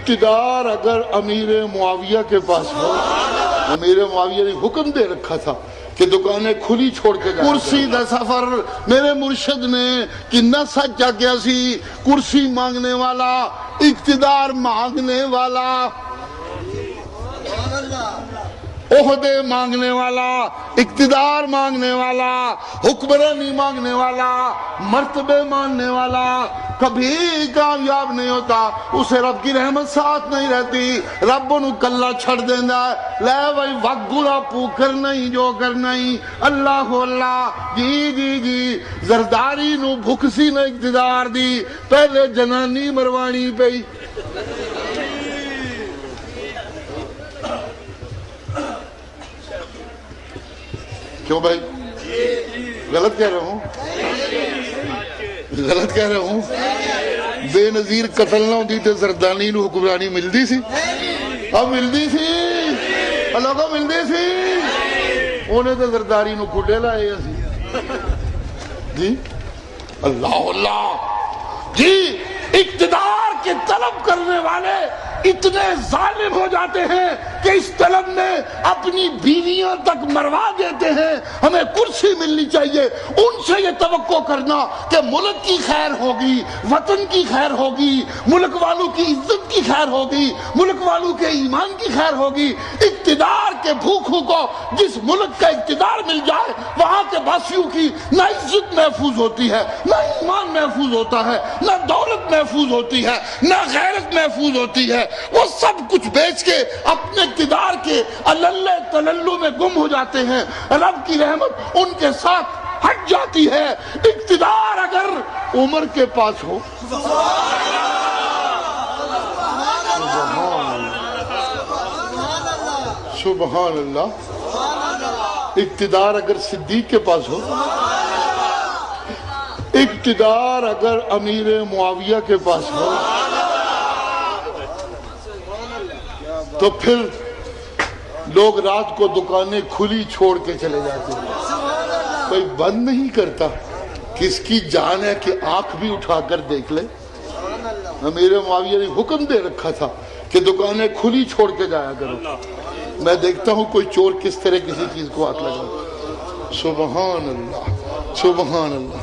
اقتدار اگر امیر معاویہ کے پاس ہو، امیر معاویہ نے حکم دے رکھا تھا کہ دکانیں کھلی چھوڑ کے جائے، کرسی دا سفر میرے مرشد نے کنا سچا کیا سی، کرسی مانگنے والا، اقتدار مانگنے والا، عہدے مانگنے والا، اقتدار مانگنے والا، حکمرانی مانگنے والا، مرتبے مانگنے والا کبھی کامیاب نہیں ہوتا، اسے رب کی رحمت ساتھ نہیں رہتی، رب انہوں کلہ چھڑ دینا ہے، لے بھائی وقت گنا پوکر نہیں جو کرنا ہی، اللہ اللہ جی زرداری نو بھکسی نو اقتدار دی، پہلے جنانی مروانی پہ کیوں بھائی غلط کہہ رہا ہوں، غلط کہہ رہا ہوں، بے نظیر قتل نہ ہوتی تو زردانی نو حکمرانی ملدی سی، اب ملدی سی، اللہ کو ملدی سی، انہیں تو زرداری نو کھڑے لائے سی جی، اللہ اللہ جی۔ اقتدار کے طلب کرنے والے اتنے ظالم ہو جاتے ہیں کہ اس طلب میں اپنی بیویاں تک مروا دیتے ہیں، ہمیں کرسی ملنی چاہیے، ان سے یہ توقع کرنا کہ ملک کی خیر ہوگی، وطن کی خیر ہوگی، ملک والوں کی عزت کی خیر ہوگی، ملک والوں کے ایمان کی خیر ہوگی۔ اقتدار کے بھوکھوں کو جس ملک کا اقتدار مل جائے وہاں کے باسیوں کی نہ عزت محفوظ ہوتی ہے، نہ ایمان محفوظ ہوتا ہے، نہ دولت محفوظ ہوتی ہے، نہ غیرت محفوظ ہوتی ہے، وہ سب کچھ بیچ کے اپنے اقتدار کے اللہ تللو میں گم ہو جاتے ہیں، رب کی رحمت ان کے ساتھ ہٹ جاتی ہے۔ اقتدار اگر عمر کے پاس ہو، سبحان اللہ، اقتدار اگر صدیق کے پاس ہو، اقتدار اگر امیر معاویہ کے پاس ہو، تو پھر لوگ رات کو دکانیں کھلی چھوڑ کے چلے جاتے ہیں، کوئی بند نہیں کرتا، کس کی جان ہے کہ آنکھ بھی اٹھا کر دیکھ لے۔ امیر معاویہ نے حکم دے رکھا تھا کہ دکانیں کھلی چھوڑ کے جایا کرو، میں دیکھتا ہوں کوئی چور کس طرح کسی چیز کو ہاتھ لگا۔ سبحان اللہ، سبحان اللہ۔